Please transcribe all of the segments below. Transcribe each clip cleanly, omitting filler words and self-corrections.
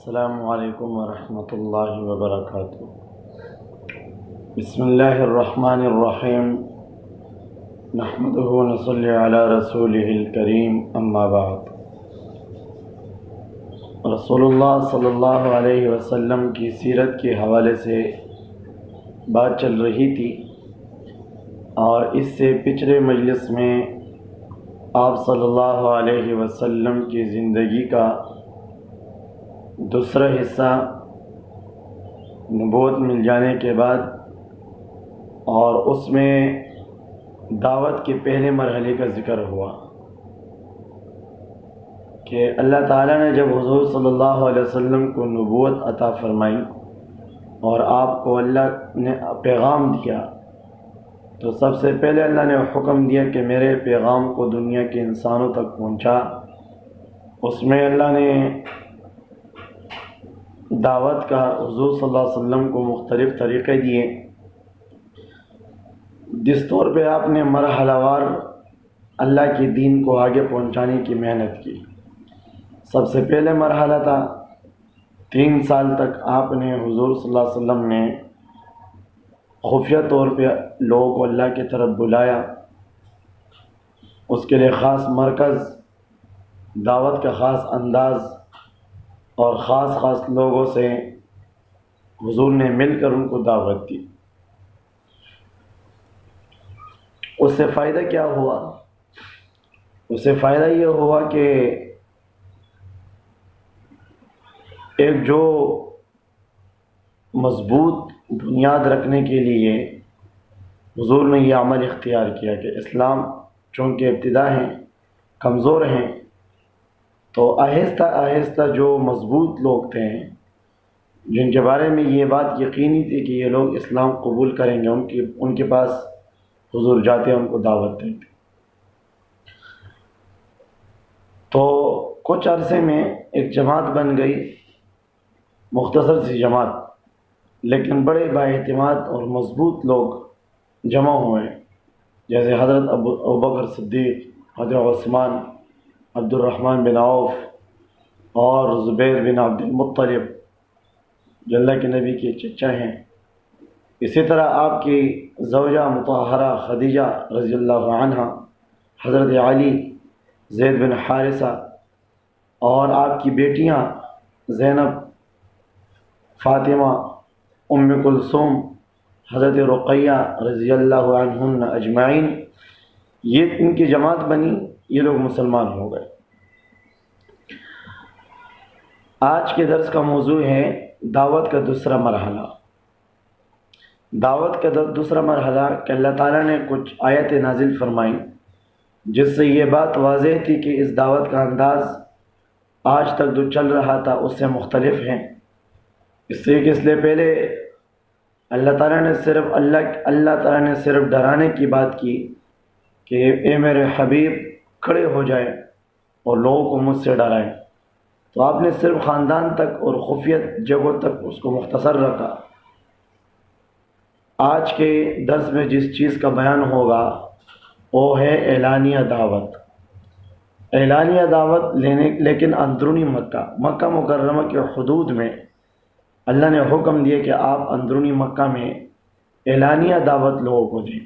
السلام علیکم ورحمۃ اللہ وبرکاتہ۔ بسم اللہ الرحمن الرحیم، نحمدہ ونصلی علی رسولہ الکریم، اما بعد۔ رسول اللہ صلی اللہ علیہ وسلم کی سیرت کے حوالے سے بات چل رہی تھی، اور اس سے پچھلے مجلس میں آپ صلی اللہ علیہ وسلم کی زندگی کا دوسرا حصہ نبوت مل جانے کے بعد، اور اس میں دعوت کے پہلے مرحلے کا ذکر ہوا کہ اللہ تعالیٰ نے جب حضور صلی اللہ علیہ وسلم کو نبوت عطا فرمائی اور آپ کو اللہ نے پیغام دیا، تو سب سے پہلے اللہ نے حکم دیا کہ میرے پیغام کو دنیا کے انسانوں تک پہنچا۔ اس میں اللہ نے دعوت کا حضور صلی اللہ علیہ وسلم کو مختلف طریقے دیے، جس طور پہ آپ نے مرحلہ وار اللہ کے دین کو آگے پہنچانے کی محنت کی۔ سب سے پہلے مرحلہ تھا 3 سال تک آپ نے حضور صلی اللہ علیہ وسلم نے خفیہ طور پہ لوگوں کو اللہ کی طرف بلایا۔ اس کے لیے خاص مرکز، دعوت کا خاص انداز، اور خاص لوگوں سے حضور نے مل کر ان کو دعوت دی۔ اس سے فائدہ کیا ہوا؟ اس سے فائدہ یہ ہوا کہ ایک جو مضبوط بنیاد رکھنے کے لیے حضور نے یہ عمل اختیار کیا کہ اسلام چونکہ ابتدا ہیں، کمزور ہیں، تو آہستہ آہستہ جو مضبوط لوگ تھے، جن کے بارے میں یہ بات یقینی تھی کہ یہ لوگ اسلام قبول کریں گے، ان کے پاس حضور جاتے، ان کو دعوت دیتے۔ تو کچھ عرصے میں ایک جماعت بن گئی، مختصر سی جماعت، لیکن بڑے بااعتماد اور مضبوط لوگ جمع ہوئے، جیسے حضرت ابوبکر صدیق، حضرت عثمان، عبد الرحمن بن عوف اور زبیر بن عبد المطلب، جو اللہ کے نبی کے چچا ہیں۔ اسی طرح آپ کی زوجہ مطہرہ خدیجہ رضی اللہ عنہ، حضرت علی، زید بن حارثہ، اور آپ کی بیٹیاں زینب، فاطمہ، ام کلثوم، حضرت رقیہ رضی اللہ عنہن اجمعین، یہ ان کی جماعت بنی، یہ لوگ مسلمان ہو گئے۔ آج کے درس کا موضوع ہے دعوت کا دوسرا مرحلہ۔ دعوت کا دوسرا مرحلہ کہ اللہ تعالیٰ نے کچھ آیتیں نازل فرمائیں، جس سے یہ بات واضح تھی کہ اس دعوت کا انداز آج تک جو چل رہا تھا اس سے مختلف ہے۔ اس سے کہ اس لیے پہلے اللہ تعالیٰ نے صرف ڈرانے کی بات کی کہ اے میرے حبیب کھڑے ہو جائے اور لوگوں کو مجھ سے ڈرائیں، تو آپ نے صرف خاندان تک اور خفیہ جگہوں تک اس کو مختصر رکھا۔ آج کے درس میں جس چیز کا بیان ہوگا وہ ہے اعلانیہ دعوت۔ اعلانیہ دعوت لیکن اندرونی مکہ مکرمہ کے حدود میں اللہ نے حکم دیا کہ آپ اندرونی مکہ میں اعلانیہ دعوت لوگوں کو دیں،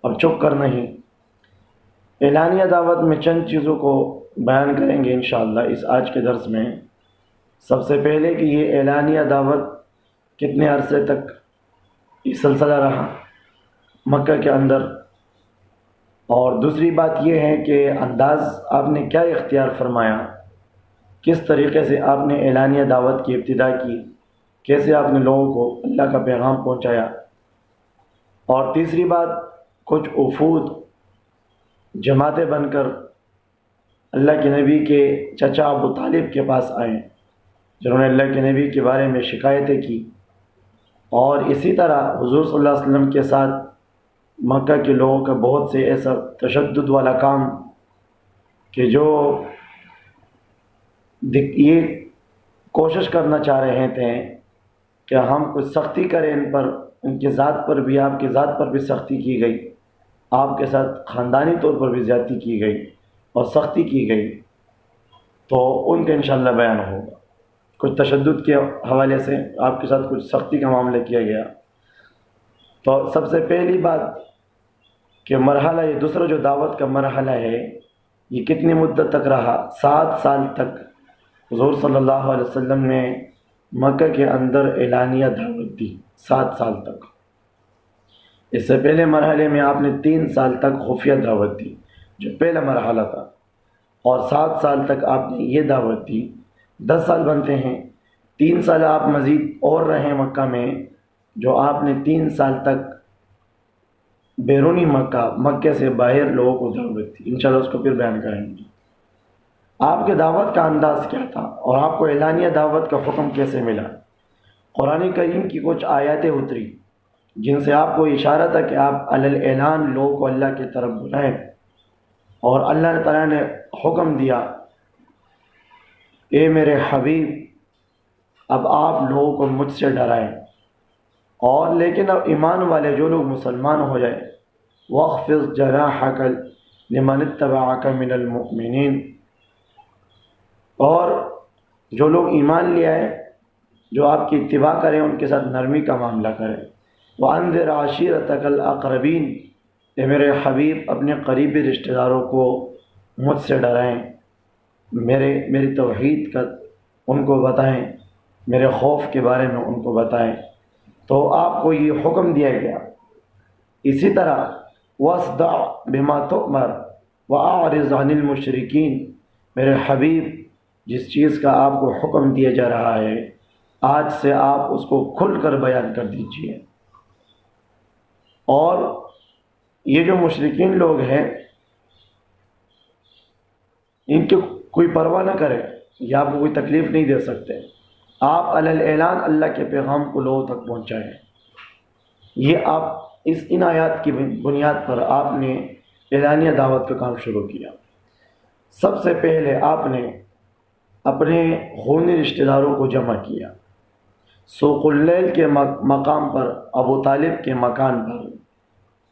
اب چپ کر نہیں۔ اعلانیہ دعوت میں چند چیزوں کو بیان کریں گے انشاءاللہ اس آج کے درس میں۔ سب سے پہلے کہ یہ اعلانیہ دعوت کتنے عرصے تک یہ سلسلہ رہا مکہ کے اندر، اور دوسری بات یہ ہے کہ انداز آپ نے کیا اختیار فرمایا، کس طریقے سے آپ نے اعلانیہ دعوت کی ابتدا کی، کیسے آپ نے لوگوں کو اللہ کا پیغام پہنچایا، اور تیسری بات کچھ وفود جماعتیں بن کر اللہ کے نبی کے چچا ابو طالب کے پاس آئے، جنہوں نے اللہ کے نبی کے بارے میں شکایتیں کی، اور اسی طرح حضور صلی اللہ علیہ وسلم کے ساتھ مکہ کے لوگوں کا بہت سے ایسا تشدد والا کام کہ جو یہ کوشش کرنا چاہ رہے تھے کہ ہم کچھ سختی کریں ان پر، ان کی ذات پر بھی، آپ کی ذات پر بھی سختی کی گئی، آپ کے ساتھ خاندانی طور پر بھی زیادتی کی گئی اور سختی کی گئی، تو ان کا انشاءاللہ بیان ہوگا۔ کچھ تشدد کے حوالے سے آپ کے ساتھ کچھ سختی کا معاملہ کیا گیا. تو سب سے پہلی بات کہ مرحلہ یہ دوسرا جو دعوت کا مرحلہ ہے یہ کتنی مدت تک رہا؟ 7 سال تک حضور صلی اللہ علیہ وسلم نے مکہ کے اندر اعلانیہ دعوت دی. 7 سال تک. اس سے پہلے مرحلے میں آپ نے 3 سال تک خفیہ دعوت دی جو پہلا مرحلہ تھا، اور 7 سال تک آپ نے یہ دعوت دی. 10 سال بنتے ہیں. 3 سال آپ مزید اور رہیں مکہ میں، جو آپ نے 3 سال تک بیرونی مکہ سے باہر لوگوں کو دعوت دی. انشاءاللہ اس کو پھر بیان کریں گے. آپ کے دعوت کا انداز کیا تھا اور آپ کو اعلانیہ دعوت کا حکم کیسے ملا؟ قرآن کریم کی کچھ آیاتیں اتری جن سے آپ کو اشارہ تھا کہ آپ علی الاعلان لوگوں کو اللہ کی طرف بلائیں، اور اللہ تعالیٰ نے حکم دیا اے میرے حبیب اب آپ لوگوں کو مجھ سے ڈرائیں. اور لیکن اب ایمان والے جو لوگ مسلمان ہو جائے وَاخْفِضْ جَنَاحَكَ لِمَنِ اتَّبَعَكَ مِنَ الْمُؤْمِنِينَ، اور جو لوگ ایمان لے آئے جو آپ کی اتباع کریں ان کے ساتھ نرمی کا معاملہ کریں. وَأَنذِرْ عَشِيرَتَكَ الْأَقْرَبِينَ، اے میرے حبیب اپنے قریبی رشتہ داروں کو مجھ سے ڈرائیں، میری توحید کا ان کو بتائیں، میرے خوف کے بارے میں ان کو بتائیں. تو آپ کو یہ حکم دیا گیا. اسی طرح وَاصْدَعْ بِمَا تُؤْمَرُ وَأَعْرِضْ عَنِ الْمُشْرِكِينَ، میرے حبیب جس چیز کا آپ کو حکم دیا جا رہا ہے آج سے آپ اس کو کھل کر بیان کر دیجئے. اور یہ جو مشرکین لوگ ہیں ان کی کوئی پرواہ نہ کرے، یہ آپ کو کوئی تکلیف نہیں دے سکتے. آپ علی الاعلان اللہ کے پیغام کو لوگوں تک پہنچائیں. یہ آپ ان آیات کی بنیاد پر آپ نے اعلانیہ دعوت کا کام شروع کیا. سب سے پہلے آپ نے اپنے خونی رشتہ داروں کو جمع کیا. سوق اللیل کے مقام پر، ابو طالب کے مکان پر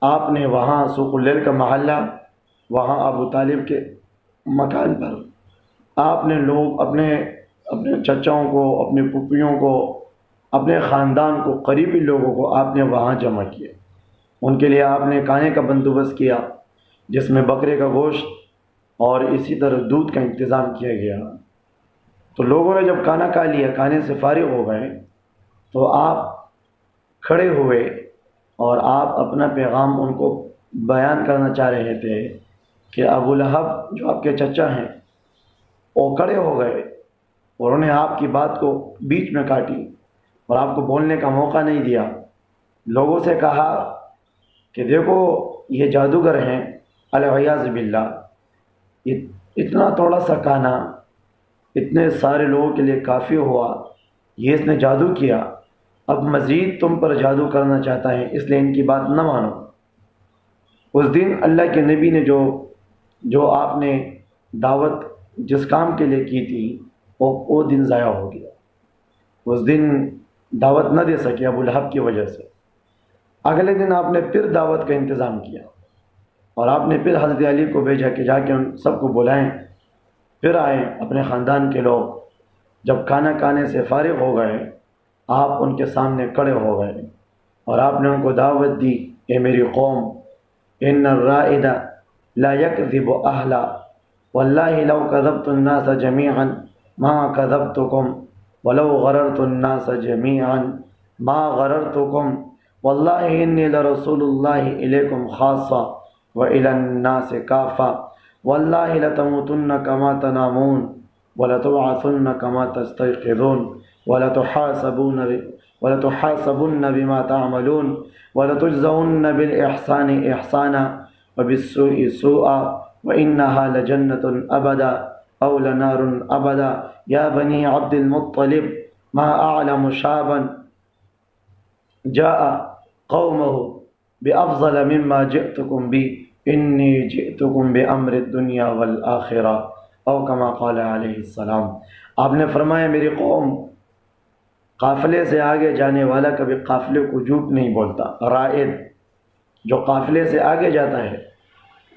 آپ نے، وہاں سوق اللیل کا محلہ، وہاں ابو طالب کے مکان پر آپ نے لوگ اپنے چچاؤں کو، اپنے پھوپھیوں کو، اپنے خاندان کو، قریبی لوگوں کو آپ نے وہاں جمع کیا. ان کے لیے آپ نے کھانے کا بندوبست کیا جس میں بکرے کا گوشت اور اسی طرح دودھ کا انتظام کیا گیا. تو لوگوں نے جب کھانا کھا لیا، کھانے سے فارغ ہو گئے، تو آپ کھڑے ہوئے اور آپ اپنا پیغام ان کو بیان کرنا چاہ رہے تھے کہ ابو لہب جو آپ کے چچا ہیں وہ کھڑے ہو گئے اور انہوں نے آپ کی بات کو بیچ میں کاٹی اور آپ کو بولنے کا موقع نہیں دیا. لوگوں سے کہا کہ دیکھو یہ جادوگر ہیں العیاذ باللہ، اتنا تھوڑا سا کھانا اتنے سارے لوگوں کے لیے کافی ہوا، یہ اس نے جادو کیا، اب مزید تم پر جادو کرنا چاہتا ہے، اس لیے ان کی بات نہ مانو. اس دن اللہ کے نبی نے جو آپ نے دعوت جس کام کے لیے کی تھی وہ دن ضائع ہو گیا. اس دن دعوت نہ دے سکے ابو لہب کی وجہ سے. اگلے دن آپ نے پھر دعوت کا انتظام کیا اور آپ نے پھر حضرت علی کو بھیجا کہ جا کے ان سب کو بلائیں. پھر آئے اپنے خاندان کے لوگ. جب کھانا کھانے سے فارغ ہو گئے آپ ان کے سامنے کھڑے ہو گئے اور آپ نے ان کو دعوت دی، اے میری قوم، ان الرائد لا یکذب اہلا واللہ لو کذبت الناس جميعا ما کذبتکم ولو غررت الناس جميعا ما غررتکم واللہ انی لرسول اللہ الیکم خاصہ وإلی الناس کافہ واللہ لتموتن کما تنامون ولتبعثن کما تستيقظون ولتحاسبن بما تعملون ولتجزون بالإحسان إحسانا وبالسوء سوءا وإنها لجنة أبدا أو لنار أبدا يا بني عبد المطلب ما أعلم شابا جاء قومه بأفضل مما جئتكم به إني جئتكم بأمر الدنيا والآخرة او کما قال علیہ السلام. آپ نے فرمایا میری قوم، قافلے سے آگے جانے والا کبھی قافلے کو جھوٹ نہیں بولتا. رائد جو قافلے سے آگے جاتا ہے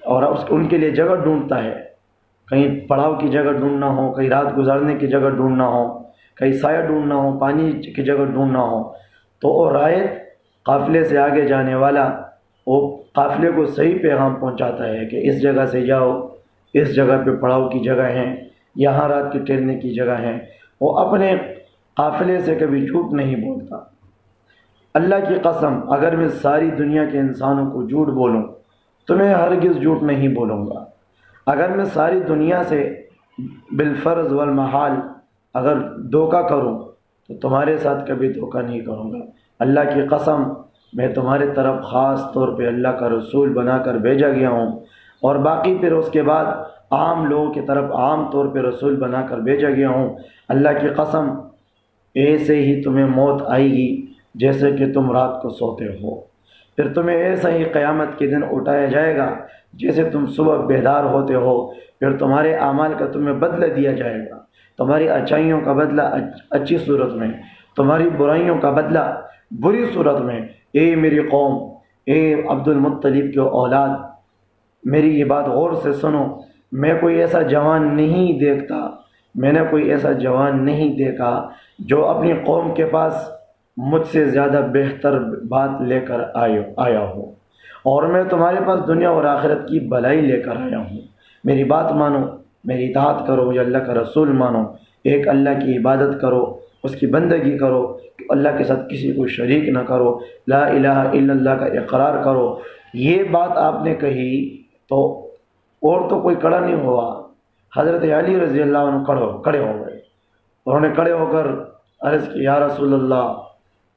اور ان کے لیے جگہ ڈھونڈتا ہے، کہیں پڑاؤ کی جگہ ڈھونڈنا ہو، کہیں رات گزارنے کی جگہ ڈھونڈنا ہو، کہیں سایہ ڈھونڈنا ہو، پانی کی جگہ ڈھونڈنا ہو، تو وہ رائد قافلے سے آگے جانے والا وہ قافلے کو صحیح پیغام پہنچاتا ہے کہ اس جگہ سے جاؤ، اس جگہ پہ پڑاؤ کی جگہ ہیں، یہاں رات کی ٹھہرنے کی جگہ ہیں۔ وہ اپنے قافلے سے کبھی جھوٹ نہیں بولتا۔ اللہ کی قسم اگر میں ساری دنیا کے انسانوں کو جھوٹ بولوں تو میں ہرگز جھوٹ نہیں بولوں گا۔ اگر میں ساری دنیا سے بالفرض والمحال اگر دھوکہ کروں تو تمہارے ساتھ کبھی دھوکہ نہیں کروں گا۔ اللہ کی قسم میں تمہارے طرف خاص طور پہ اللہ کا رسول بنا کر بھیجا گیا ہوں، اور باقی پھر اس کے بعد عام لوگوں کی طرف عام طور پہ رسول بنا کر بھیجا گیا ہوں۔ اللہ کی قسم ایسے ہی تمہیں موت آئے گی جیسے کہ تم رات کو سوتے ہو، پھر تمہیں ایسا ہی قیامت کے دن اٹھایا جائے گا جیسے تم صبح بیدار ہوتے ہو، پھر تمہارے اعمال کا تمہیں بدلہ دیا جائے گا، تمہاری اچھائیوں کا بدلہ اچھی صورت میں، تمہاری برائیوں کا بدلہ بری صورت میں۔ اے میری قوم، اے عبد المطلب کے اولاد، میری یہ بات غور سے سنو، میں کوئی ایسا جوان نہیں دیکھتا، میں نے کوئی ایسا جوان نہیں دیکھا جو اپنی قوم کے پاس مجھ سے زیادہ بہتر بات لے کر آیا ہو، اور میں تمہارے پاس دنیا اور آخرت کی بھلائی لے کر آیا ہوں۔ میری بات مانو، میری اطاعت کرو، یا اللہ کا رسول مانو، ایک اللہ کی عبادت کرو، اس کی بندگی کرو، اللہ کے ساتھ کسی کو شریک نہ کرو، لا الہ الا اللہ کا اقرار کرو۔ یہ بات آپ نے کہی تو اور تو کوئی کھڑا نہیں ہوا، حضرت علی رضی اللہ عنہ کھڑے ہو گئے۔ انہوں نے کھڑے ہو کر عرض کی، یا رسول اللہ،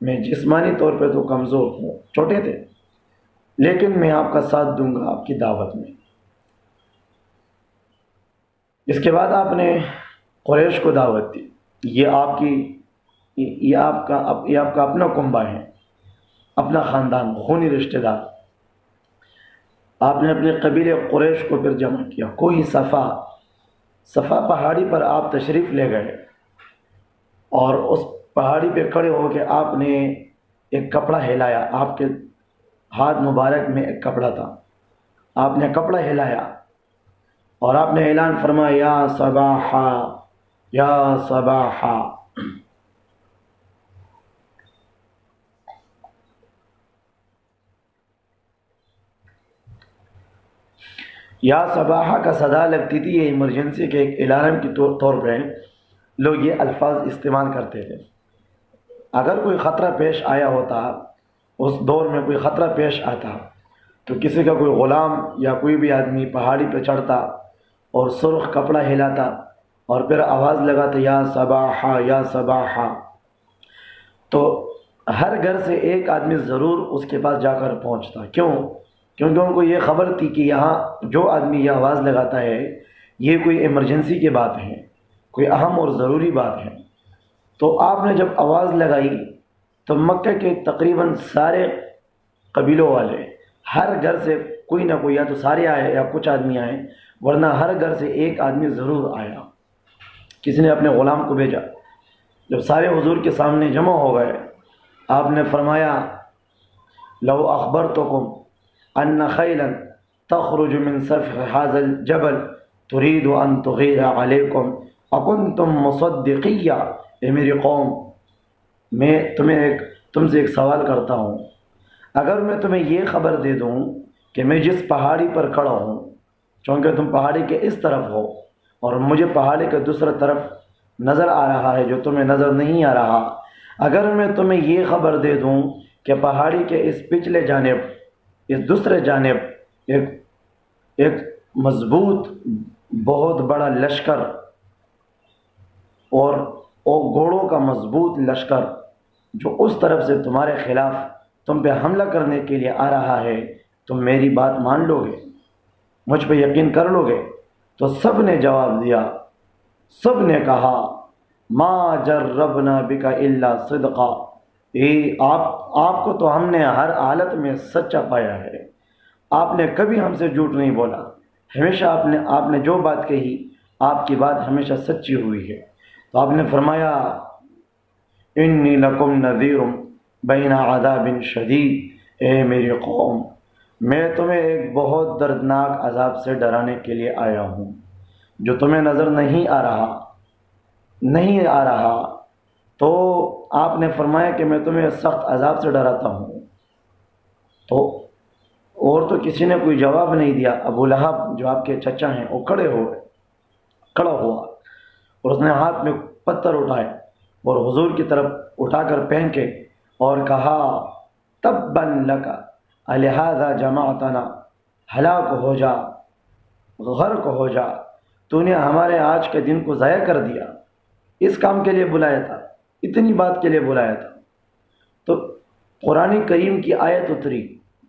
میں جسمانی طور پہ تو کمزور ہوں، چھوٹے تھے، لیکن میں آپ کا ساتھ دوں گا آپ کی دعوت میں۔ اس کے بعد آپ نے قریش کو دعوت دی، یہ آپ کا اپنا کنبہ ہے، اپنا خاندان، خونی رشتہ دار۔ آپ نے اپنے قبیلے قریش کو پھر جمع کیا۔ کوئی صفا پہاڑی پر آپ تشریف لے گئے، اور اس پہاڑی پہ کھڑے ہو کے آپ نے ایک کپڑا ہلایا، آپ کے ہاتھ مبارک میں ایک کپڑا تھا، آپ نے کپڑا ہلایا اور آپ نے اعلان فرمایا، یا صباحا یا صباحا۔ یا صباحا کا صدا لگتی تھی، یہ ایمرجنسی کے ایک الارم کے طور پہ لوگ یہ الفاظ استعمال کرتے تھے۔ اگر کوئی خطرہ پیش آیا ہوتا، اس دور میں کوئی خطرہ پیش آتا، تو کسی کا کوئی غلام یا کوئی بھی آدمی پہاڑی پہ چڑھتا اور سرخ کپڑا ہلاتا اور پھر آواز لگاتا، یا صباحا یا صباحا، تو ہر گھر سے ایک آدمی ضرور اس کے پاس جا کر پہنچتا۔ کیونکہ ان کو یہ خبر تھی کہ یہاں جو آدمی یہ آواز لگاتا ہے یہ کوئی ایمرجنسی کی بات ہے، کوئی اہم اور ضروری بات ہے۔ تو آپ نے جب آواز لگائی تو مکہ کے تقریباً سارے قبیلوں والے، ہر گھر سے کوئی نہ کوئی، یا تو سارے آئے یا کچھ آدمی آئے، ورنہ ہر گھر سے ایک آدمی ضرور آیا۔ کسی نے اپنے غلام کو بھیجا۔ جب سارے حضور کے سامنے جمع ہو گئے، آپ نے فرمایا، لو اخبرتکم ان خیلا تخرج من سفح هذا الجبل تريد ان تغیر علیکم اکنتم مصدقیہ۔ اے میری قوم، میں تم سے ایک سوال کرتا ہوں، اگر میں تمہیں یہ خبر دے دوں کہ میں جس پہاڑی پر کھڑا ہوں، چونکہ تم پہاڑی کے اس طرف ہو اور مجھے پہاڑی کے دوسرے طرف نظر آ رہا ہے جو تمہیں نظر نہیں آ رہا، اگر میں تمہیں یہ خبر دے دوں کہ پہاڑی کے اس پچھلے جانب، اس دوسرے جانب ایک مضبوط بہت بڑا لشکر اور گھوڑوں کا مضبوط لشکر جو اس طرف سے تمہارے خلاف تم پہ حملہ کرنے کے لیے آ رہا ہے، تم میری بات مان لو گے، مجھ پہ یقین کر لو گے؟ تو سب نے جواب دیا، سب نے کہا، ما جربنا بک الا صدقا، آپ کو تو ہم نے ہر حالت میں سچا پایا ہے، آپ نے کبھی ہم سے جھوٹ نہیں بولا، ہمیشہ آپ نے جو بات کہی آپ کی بات ہمیشہ سچی ہوئی ہے۔ تو آپ نے فرمایا، انی لکم نذیر بین عذاب شدید، اے میری قوم، میں تمہیں ایک بہت دردناک عذاب سے ڈرانے کے لیے آیا ہوں جو تمہیں نظر نہیں آ رہا، تو آپ نے فرمایا کہ میں تمہیں سخت عذاب سے ڈراتا ہوں۔ تو اور تو کسی نے کوئی جواب نہیں دیا۔ ابو لہب جو آپ کے چچا ہیں وہ کھڑا ہوا اور اس نے ہاتھ میں پتھر اٹھائے اور حضور کی طرف اٹھا کر پھینکے اور کہا تباً لک الہذا جمعتنا، ہلاک ہو جا، غرق ہو جا، تو نے ہمارے آج کے دن کو ضائع کر دیا۔ اس کام کے لیے بلایا تھا، اتنی بات کے لیے بلایا تھا۔ تو قرآن کریم کی آیت اتری،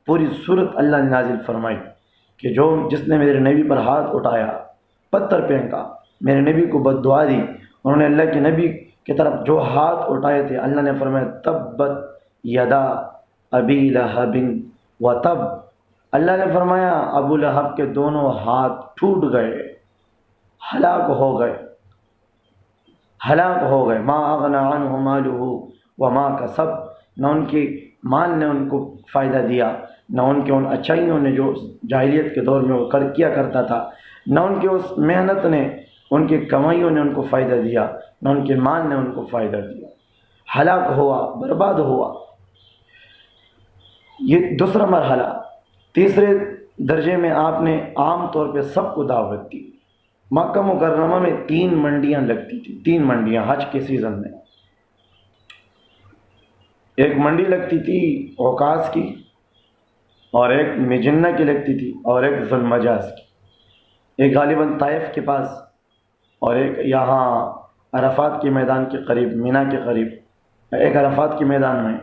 پوری صورت اللہ نے نازل فرمائی کہ جس نے میرے نبی پر ہاتھ اٹھایا، پتھر پھینکا، میرے نبی کو بد دعا دی، انہوں نے اللہ کے نبی کی طرف جو ہاتھ اٹھائے تھے، اللہ نے فرمایا تبت یدا ابی لہب وتب، اللہ نے فرمایا ابو لہب کے دونوں ہاتھ ٹوٹ گئے، ہلاک ہو گئے۔ ما اغنى عنہ مالہ وما کسب، نہ ان کے مال نے ان کو فائدہ دیا، نہ ان کے ان اچھائیوں نے جو جاہلیت کے دور میں وہ کیا کرتا تھا، نہ ان کے اس محنت نے، ان کی کمائیوں نے ان کو فائدہ دیا، نہ ان کے مال نے ان کو فائدہ دیا، ہلاک ہوا، برباد ہوا۔ یہ دوسرا مرحلہ۔ تیسرے درجے میں آپ نے عام طور پہ سب کو دعوت دی۔ مکہ مکرمہ میں 3 منڈیاں لگتی تھیں، 3 منڈیاں حج کے سیزن میں۔ ایک منڈی لگتی تھی اوقاس کی، اور ایک مجنہ کی لگتی تھی، اور ایک ذو المجاز کی، ایک غالباً طائف کے پاس، اور ایک یہاں عرفات کے میدان کے قریب، مینا کے قریب، ایک عرفات کے میدان میں،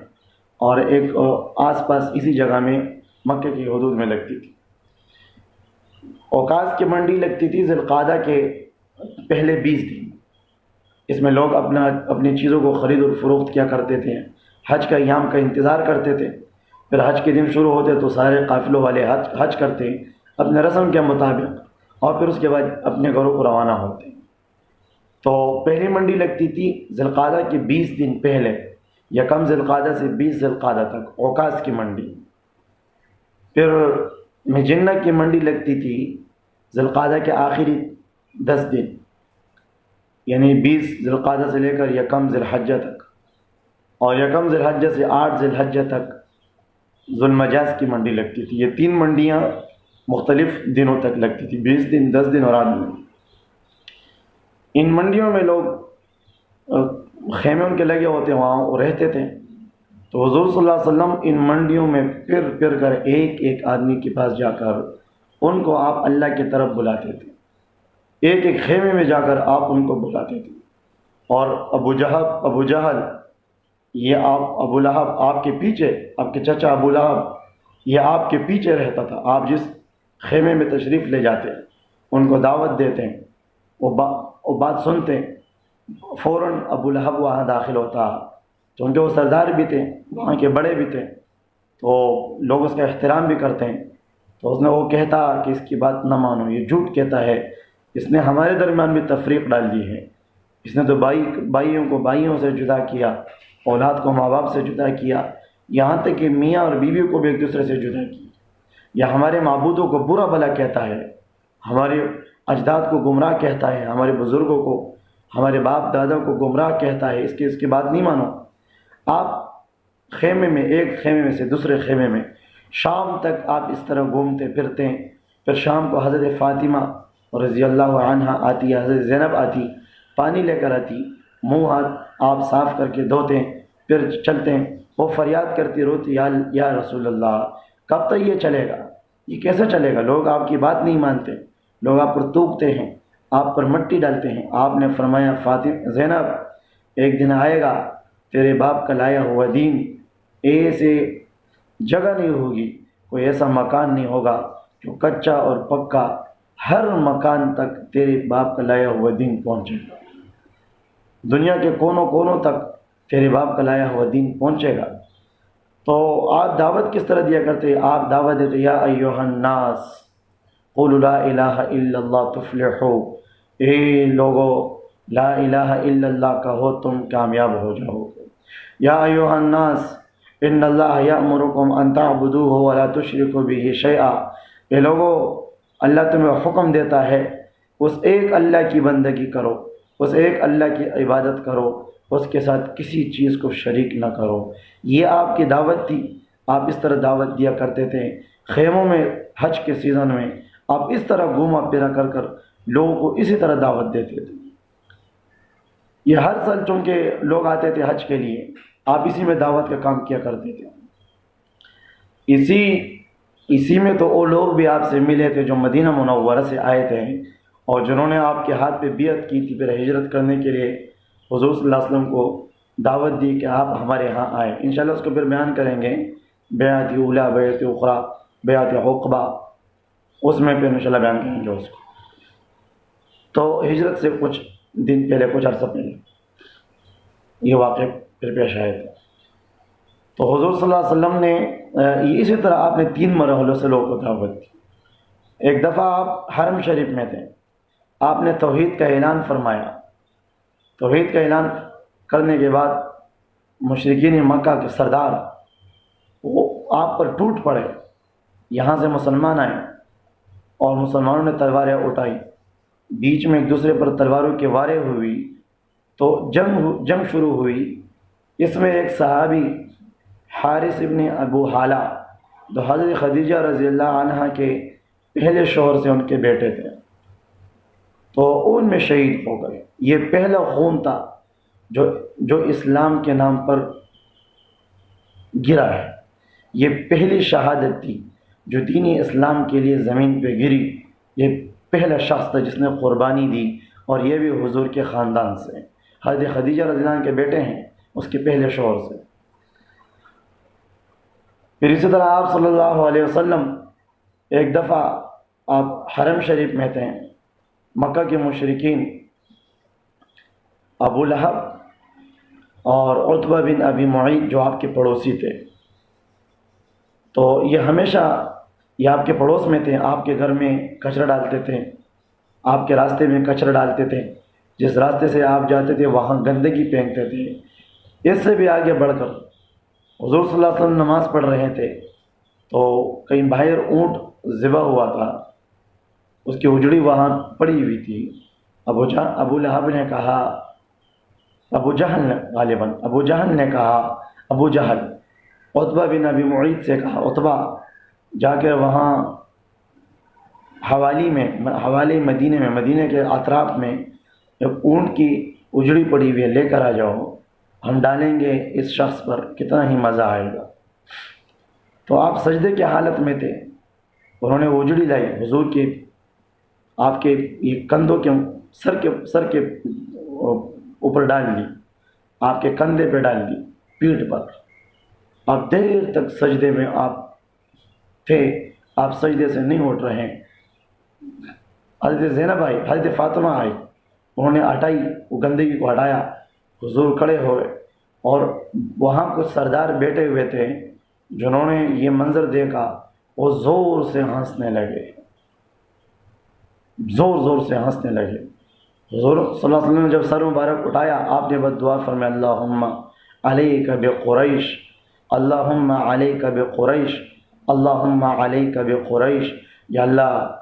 اور ایک آس پاس اسی جگہ میں مکہ کی حدود میں لگتی تھی۔ اوقاس کی منڈی لگتی تھی ذی القعدہ کے پہلے 20 دن۔ اس میں لوگ اپنی چیزوں کو خرید اور فروخت کیا کرتے تھے، حج کا ایام کا انتظار کرتے تھے۔ پھر حج کے دن شروع ہوتے تو سارے قافلوں والے حج کرتے اپنے رسم کے مطابق، اور پھر اس کے بعد اپنے گھروں کو روانہ ہوتے۔ تو پہلی منڈی لگتی تھی ذی القعدہ کے 20 دن پہلے، یکم ذی القعدہ سے 20 ذی القعدہ تک، اوقاس کی منڈی۔ پھر مجنہ کی منڈی لگتی تھی ذی القعدہ کے آخری 10 دن، یعنی 20 ذی القعدہ سے لے کر یکم ذی الحجہ تک، اور یکم ذی الحجہ سے 8 ذی الحجہ تک ذو المجاز کی منڈی لگتی تھی۔ یہ 3 منڈیاں مختلف دنوں تک لگتی تھی، 20 دن، 10 دن اور 8 دن۔ ان منڈیوں میں لوگ خیمے ان کے لگے ہوتے، وہاں وہ رہتے تھے۔ تو حضور صلی اللہ علیہ وسلم ان منڈیوں میں پھر کر ایک ایک آدمی کے پاس جا کر ان کو آپ اللہ کی طرف بلاتے تھے، ایک ایک خیمے میں جا کر آپ ان کو بلاتے تھے۔ اور ابو جہل، یہ ابو لہب آپ کے پیچھے، آپ کے چچا ابو لہب یہ آپ کے پیچھے رہتا تھا۔ آپ جس خیمے میں تشریف لے جاتے، ان کو دعوت دیتے، وہ بات سنتے، فوراً ابو لہب وہاں داخل ہوتا، چونکہ وہ سردار بھی تھے، وہاں کے بڑے بھی تھے، تو لوگ اس کا احترام بھی کرتے ہیں۔ تو اس نے وہ کہتا کہ اس کی بات نہ مانو، یہ جھوٹ کہتا ہے، اس نے ہمارے درمیان بھی تفریق ڈال دی ہے، اس نے تو بھائیوں کو بھائیوں سے جدا کیا، اولاد کو ماں باپ سے جدا کیا، یہاں تک کہ میاں اور بیوی کو بھی ایک دوسرے سے جدا کیا، یا ہمارے معبودوں کو برا بھلا کہتا ہے، ہمارے اجداد کو گمراہ کہتا ہے، ہمارے بزرگوں کو، ہمارے باپ دادا کو گمراہ کہتا ہے، اس کی بات نہیں مانو۔ آپ خیمے میں، ایک خیمے میں سے دوسرے خیمے میں، شام تک آپ اس طرح گھومتے پھرتے ہیں۔ پھر شام کو حضرت فاطمہ رضی اللہ عنہا آتی، حضرت زینب آتی، پانی لے کر آتی، منہ ہاتھ آپ صاف کر کے دھوتے، پھر چلتے ہیں۔ وہ فریاد کرتی، روتی، یا رسول اللہ کب تک یہ چلے گا، یہ کیسے چلے گا؟ لوگ آپ کی بات نہیں مانتے، لوگ آپ پر تھوکتے ہیں، آپ پر مٹی ڈالتے ہیں۔ آپ نے فرمایا فاطمہ، زینب ایک دن آئے گا تیرے باپ کا لایا ہوا دین، ایسے جگہ نہیں ہوگی، کوئی ایسا مکان نہیں ہوگا جو کچا اور پکا، ہر مکان تک تیرے باپ کا لایا ہوا دین پہنچے گا، دنیا کے کونوں کونوں تک تیرے باپ کا لایا ہوا دین پہنچے گا۔ تو آپ دعوت کس طرح دیا کرتے؟ آپ دعوت دیتے، یا ایھا الناس قولوا لا الہ الا اللہ تفلحوا، اے لوگو لا الہ الا اللہ کہو تم کامیاب ہو جاؤ گے۔ یا ایھا الناس ان اللہ یأمرکم ان تعبدوہ ولا تشرکوا بہ شیئا، اے لوگو اللہ تمہیں حکم دیتا ہے اس ایک اللہ کی بندگی کرو، اس ایک اللہ کی عبادت کرو، اس کے ساتھ کسی چیز کو شریک نہ کرو۔ یہ آپ کی دعوت تھی، آپ اس طرح دعوت دیا کرتے تھے۔ خیموں میں حج کے سیزن میں آپ اس طرح گھوما پھرا کر کر لوگوں کو اسی طرح دعوت دیتے تھے۔ یہ ہر سال چونکہ لوگ آتے تھے حج کے لیے، آپ اسی میں دعوت کا کام کیا کرتے تھے۔ اسی میں تو وہ لوگ بھی آپ سے ملے تھے جو مدینہ منورہ سے آئے تھے، اور جنہوں نے آپ کے ہاتھ پہ بیعت کی تھی، پھر ہجرت کرنے کے لیے حضور صلی اللہ علیہ وسلم کو دعوت دی کہ آپ ہمارے ہاں آئیں۔ انشاءاللہ اس کو پھر بیان کریں گے، بیعت اولیٰ، بیعت اخریٰ، بیعت عقبہ، اس میں پھر انشاءاللہ بیان کریں گے اس کو۔ تو ہجرت سے کچھ دن پہلے، کچھ عرصہ پہلے یہ واقعہ پھر پیش آئے تھے۔ تو حضور صلی اللہ علیہ وسلم نے اسی طرح آپ نے 3 مرحلوں سے لوگوں کو دعوت دی۔ ایک دفعہ آپ حرم شریف میں تھے، آپ نے توحید کا اعلان فرمایا۔ توحید کا اعلان کرنے کے بعد مشرکین مکہ کے سردار وہ آپ پر ٹوٹ پڑے، یہاں سے مسلمان آئے اور مسلمانوں نے تلواریں اٹھائی، بیچ میں ایک دوسرے پر تلواروں کی واریں ہوئی، تو جنگ شروع ہوئی۔ اس میں ایک صحابی حارث ابن ابو حالہ جو حضرت خدیجہ رضی اللہ عنہ کے پہلے شوہر سے ان کے بیٹے تھے، تو ان میں شہید ہو گئے۔ یہ پہلا خون تھا جو اسلام کے نام پر گرا ہے، یہ پہلی شہادت تھی جو دین اسلام کے لیے زمین پہ گری۔ یہ پہلا شخص تھا جس نے قربانی دی، اور یہ بھی حضور کے خاندان سے، حضرت خدیجہ رضی اللہ عنہ کے بیٹے ہیں، اس کے پہلے شوہر سے۔ پھر اسی طرح آپ صلی اللہ علیہ وسلم ایک دفعہ آپ حرم شریف میں تھے، مکہ کے مشرکین ابو لہب اور عتبہ بن ابی معیط جو آپ کے پڑوسی تھے، تو یہ ہمیشہ یہ آپ کے پڑوس میں تھے، آپ کے گھر میں کچرا ڈالتے تھے، آپ کے راستے میں کچرا ڈالتے تھے، جس راستے سے آپ جاتے تھے وہاں گندگی پھینکتے تھے۔ اس سے بھی آگے بڑھ کر حضور صلی اللہ علیہ وسلم نماز پڑھ رہے تھے، تو کہیں باہر اونٹ ذبح ہوا تھا، اس کی اجڑی وہاں پڑی ہوئی تھی۔ ابو لہب نے کہا، ابو جہل نے کہا، ابو جہل عتبہ بن ابی معیط سے کہا، عتبہ جا کر وہاں حوالی مدینے کے اطراف میں ایک اونٹ کی اجڑی پڑی ہوئی ہے، لے کر آ جاؤ، ہم ڈالیں گے اس شخص پر، کتنا ہی مزہ آئے گا۔ تو آپ سجدے کی حالت میں تھے، انہوں نے اجڑی لائی حضور کے، آپ کے یہ کندھوں کے سر کے اوپر ڈال دی، آپ کے کندھے پہ ڈال دی، پیٹھ پر۔ آپ دیر تک سجدے میں آپ تھے، آپ سجدے سے نہیں اٹھ رہے ہیں۔ حضرت زینب آئی، حضرت فاطمہ آئی، انہوں نے ہٹائی، وہ گندگی کو ہٹایا، حضور کھڑے ہوئے، اور وہاں کچھ سردار بیٹھے ہوئے تھے، جنہوں نے یہ منظر دیکھا وہ زور سے ہنسنے لگے، زور سے ہنسنے لگے۔ حضور صلی اللہ علیہ وسلم نے جب سر مبارک اٹھایا، آپ نے بد دعا فرمایا، اللہم علیک بقریش، اللہم علیک بقریش، اللہم علیک بقریش، یا اللہ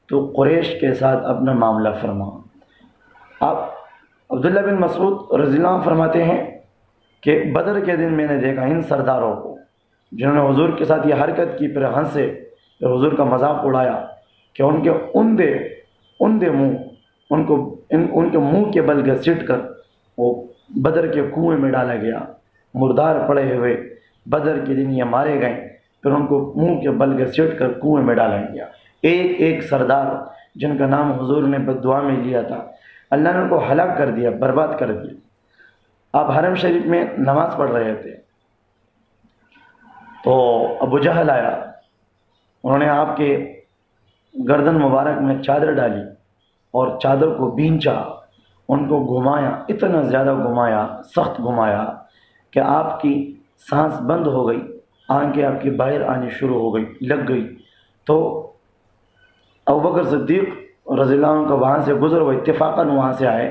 تو قریش کے ساتھ اپنا معاملہ فرما۔ آپ عبداللہ بن مسعود رضی اللہ عنہ فرماتے ہیں کہ بدر کے دن میں نے دیکھا ان سرداروں کو جنہوں نے حضور کے ساتھ یہ حرکت کی، پھر ہنسے، پھر حضور کا مذاق اڑایا، کہ ان کے اندھے منہ، ان کے منہ کے بل گھسیٹ کر وہ بدر کے کنویں میں ڈالا گیا، مردار پڑے ہوئے بدر کے دن یہ مارے گئے، پھر ان کو منہ کے بل گھسیٹ کر کنویں میں ڈالا گیا۔ ایک سردار جن کا نام حضور نے بد دعا میں لیا تھا، اللہ نے ان کو ہلاک کر دیا، برباد کر دیا۔ آپ حرم شریف میں نماز پڑھ رہے تھے، تو ابو جہل آیا، انہوں نے آپ کے گردن مبارک میں چادر ڈالی اور چادر کو بھینچا، ان کو گھمایا، اتنا زیادہ گھمایا، سخت گھمایا کہ آپ کی سانس بند ہو گئی، آنکھیں آپ کی باہر آنی شروع ہو گئی، لگ گئی۔ تو ابوبکر صدیق رضی اللہ عنہ کا وہاں سے گزر ہوئے، اتفاقاً وہاں سے آئے،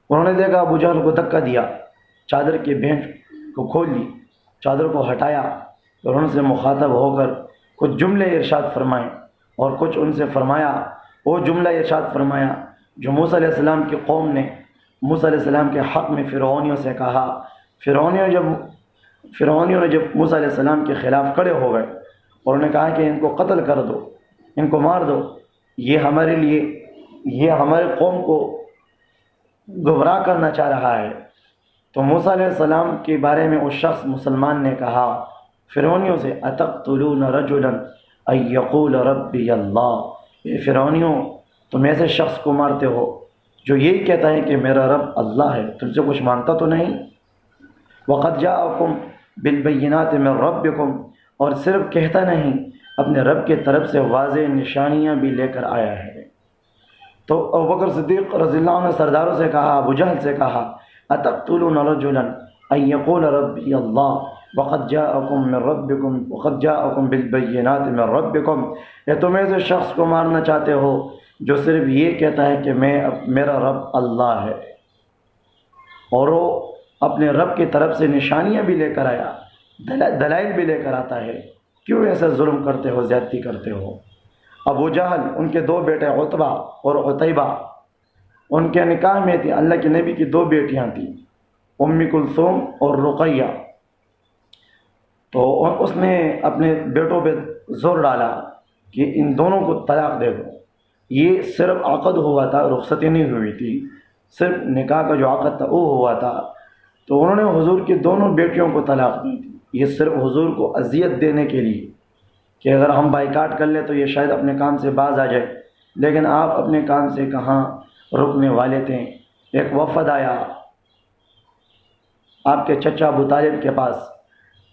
انہوں نے دیکھا ابو جہل کو دھکا دیا، چادر کی بھینچ کو کھول لی، چادر کو ہٹایا، اور ان سے مخاطب ہو کر کچھ جملے ارشاد فرمائے، اور کچھ ان سے فرمایا، وہ جملہ ارشاد فرمایا جو موسیٰ علیہ السلام کی قوم نے موسیٰ علیہ السلام کے حق میں فرعونیوں سے کہا، فرعونیوں نے جب موسیٰ علیہ السلام کے خلاف کھڑے ہو گئے اور انہوں نے کہا کہ ان کو قتل کر دو، ان کو مار دو، یہ ہمارے قوم کو گمراہ کرنا چاہ رہا ہے، تو موسیٰ علیہ السلام کے بارے میں اس شخص مسلمان نے کہا فرعونیوں سے، اتقتلون رجلا ان یقول ربی اللہ، اے فرعونیوں تم ایسے شخص کو مارتے ہو جو یہی کہتا ہے کہ میرا رب اللہ ہے، تم سے کچھ مانگتا تو نہیں؟ وقد جاءکم بالبینات من ربکم، اور صرف کہتا نہیں اپنے رب کی طرف سے واضح نشانیاں بھی لے کر آیا ہے۔ تو ابوبکر صدیق رضی اللہ عنہ نے سرداروں سے کہا، ابو جہل سے کہا، اتقتلون رجلا ان یقول ربی اللہ وقد جاءکم بالبینات من ربکم، یا تم ایسے شخص کو مارنا چاہتے ہو جو صرف یہ کہتا ہے کہ میرا رب اللہ ہے، اور وہ اپنے رب کی طرف سے نشانیاں بھی لے کر آیا، دلائل بھی لے کر آتا ہے، کیوں ایسا ظلم کرتے ہو، زیادتی کرتے ہو؟ ابو جہل، ان کے دو بیٹے عتبہ اور عتیبہ، ان کے نکاح میں تھی اللہ کے نبی کی دو بیٹیاں تھیں، ام کلثوم اور رقیہ، تو اس نے اپنے بیٹوں پہ زور ڈالا کہ ان دونوں کو طلاق دے دو۔ یہ صرف عقد ہوا تھا، رخصتی نہیں ہوئی تھی، صرف نکاح کا جو عقد تھا وہ ہوا تھا، تو انہوں نے حضور کی دونوں بیٹیوں کو طلاق دی تھی، یہ صرف حضور کو اذیت دینے کے لیے کہ اگر ہم بائیکاٹ کر لیں تو یہ شاید اپنے کام سے باز آ جائے، لیکن آپ اپنے کام سے کہاں رکنے والے تھے۔ ایک وفد آیا آپ کے چچا ابو طالب کے پاس،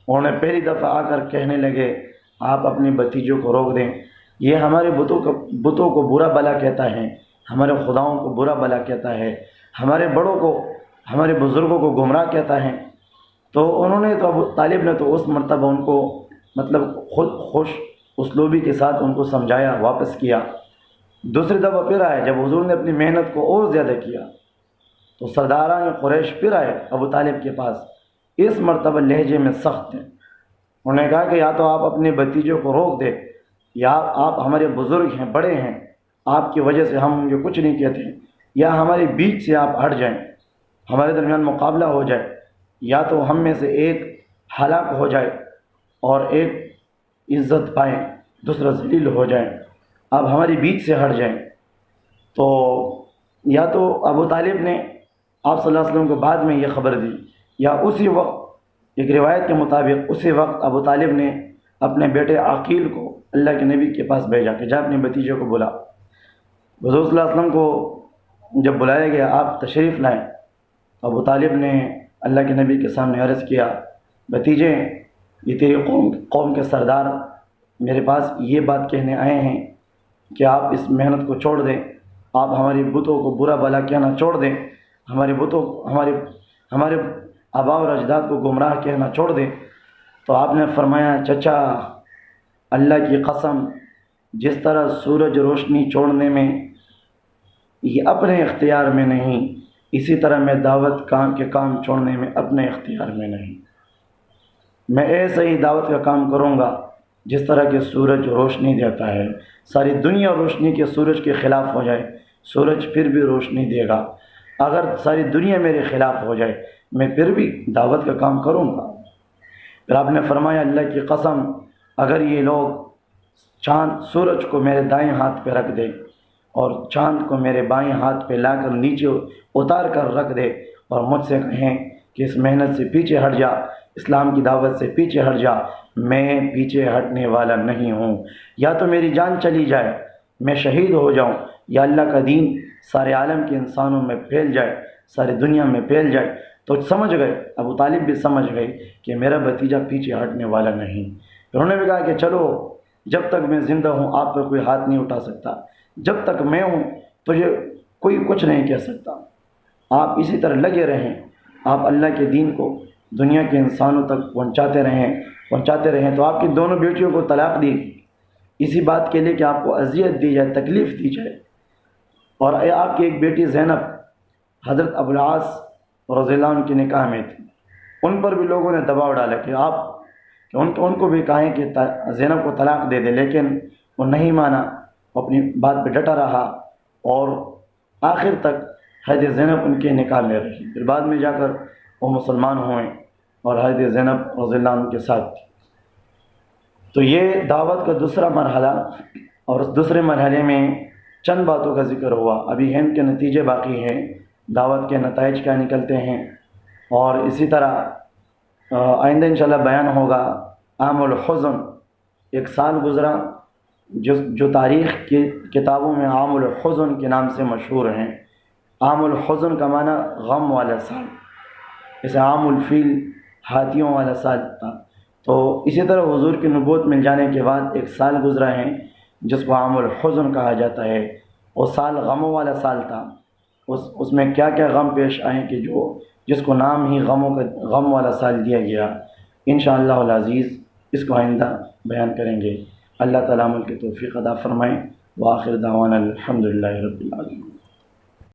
انہوں نے پہلی دفعہ آ کر کہنے لگے آپ اپنے بھتیجوں کو روک دیں، یہ ہمارے بتوں کو برا بلا کہتا ہے، ہمارے خداؤں کو برا بلا کہتا ہے، ہمارے بڑوں کو، ہمارے بزرگوں کو گمراہ کہتا ہے۔ تو انہوں نے تو ابو طالب نے تو اس مرتبہ ان کو مطلب خود خوش اسلوبی کے ساتھ ان کو سمجھایا، واپس کیا۔ دوسری دفعہ پھر آئے جب حضور نے اپنی محنت کو اور زیادہ کیا تو سرداران قریش پھر آئے ابو طالب کے پاس، اس مرتبہ لہجے میں سخت تھے، انہوں نے کہا کہ یا تو آپ اپنے بھتیجوں کو روک دیں، یا آپ ہمارے بزرگ ہیں، بڑے ہیں، آپ کی وجہ سے ہم یہ کچھ نہیں کہتے، یا ہمارے بیچ سے آپ ہٹ جائیں، ہمارے درمیان مقابلہ ہو جائے، یا تو ہم میں سے ایک ہلاک ہو جائے اور ایک عزت پائیں، دوسرا ذلیل ہو جائیں، آپ ہماری بیچ سے ہٹ جائیں۔ تو یا تو ابو طالب نے آپ صلی اللہ علیہ وسلم کو بعد میں یہ خبر دی، یا اسی وقت ایک روایت کے مطابق اسی وقت ابو طالب نے اپنے بیٹے عقیل کو اللہ کے نبی کے پاس بھیجا کہ جا اپنے بھتیجے کو بلا۔ حضور صلی اللہ علیہ وسلم کو جب بلایا گیا آپ تشریف لائیں، ابو طالب نے اللہ کے نبی کے سامنے عرض کیا، بھتیجے یہ تیری قوم کے سردار میرے پاس یہ بات کہنے آئے ہیں کہ آپ اس محنت کو چھوڑ دیں، آپ ہماری بتوں کو برا بلا کہنا چھوڑ دیں، ہمارے آباء اور اجداد کو گمراہ کہنا چھوڑ دیں۔ تو آپ نے فرمایا، چچا اللہ کی قسم، جس طرح سورج روشنی چھوڑنے میں یہ اپنے اختیار میں نہیں، اسی طرح میں دعوت کے کام چھوڑنے میں اپنے اختیار میں نہیں، میں ایسے ہی دعوت کا کام کروں گا جس طرح کہ سورج روشنی دیتا ہے، ساری دنیا روشنی کے سورج کے خلاف ہو جائے سورج پھر بھی روشنی دے گا، اگر ساری دنیا میرے خلاف ہو جائے میں پھر بھی دعوت کا کام کروں گا۔ پھر آپ نے فرمایا، اللہ کی قسم اگر یہ لوگ سورج کو میرے دائیں ہاتھ پہ رکھ دے اور چاند کو میرے بائیں ہاتھ پہ لا کر نیچے اتار کر رکھ دے اور مجھ سے کہیں کہ اس محنت سے پیچھے ہٹ جا، اسلام کی دعوت سے پیچھے ہٹ جا، میں پیچھے ہٹنے والا نہیں ہوں، یا تو میری جان چلی جائے، میں شہید ہو جاؤں، یا اللہ کا دین سارے عالم کے انسانوں میں پھیل جائے، ساری دنیا میں پھیل جائے۔ تو سمجھ گئے، ابو طالب بھی سمجھ گئے کہ میرا بھتیجا پیچھے ہٹنے والا نہیں۔ انہوں نے بھی کہا کہ چلو، جب تک میں زندہ ہوں آپ پر کوئی ہاتھ نہیں اٹھا سکتا، جب تک میں ہوں تجھے کوئی کچھ نہیں کہہ سکتا، آپ اسی طرح لگے رہیں، آپ اللہ کے دین کو دنیا کے انسانوں تک پہنچاتے رہیں۔ تو آپ کی دونوں بیٹیوں کو طلاق دی اسی بات کے لیے کہ آپ کو اذیت دی جائے، تکلیف دی جائے، اور آپ کی ایک بیٹی زینب حضرت ابو العاص رضی اللہ عنہ کے نکاح میں تھی، ان پر بھی لوگوں نے دباؤ ڈالا کہ ان کو بھی کہیں کہ زینب کو طلاق دے دے، لیکن وہ نہیں مانا، اپنی بات پہ ڈٹا رہا، اور آخر تک حضرت زینب ان کے نکاح میں رہی، پھر بعد میں جا کر وہ مسلمان ہوئے اور حضرت زینب رضی اللہ عنہ کے ساتھ تھی۔ تو یہ دعوت کا دوسرا مرحلہ، اور اس دوسرے مرحلے میں چند باتوں کا ذکر ہوا۔ ابھی ہند کے نتیجے باقی ہیں، دعوت کے نتائج کیا نکلتے ہیں، اور اسی طرح آئندہ انشاءاللہ بیان ہوگا عام الحزن، ایک سال گزرا جو تاریخ کی کتابوں میں عام الحزن کے نام سے مشہور ہیں۔ عام الحزن کا معنی غم والا سال، جیسے عام الفیل ہاتھیوں والا سال تھا، تو اسی طرح حضور کی نبوت مل جانے کے بعد ایک سال گزرا ہے جس کو عام الحزن کہا جاتا ہے۔ وہ سال غموں والا سال تھا، اس میں کیا کیا غم پیش آئے کہ جس کو نام ہی غم والا سال دیا گیا۔ انشاءاللہ العزیز اس کو آئندہ بیان کریں گے۔ اللہ تعالیٰ عمل کی توفیق عطا فرمائیں۔ وآخر دعوانا الحمدللہ رب العالمین۔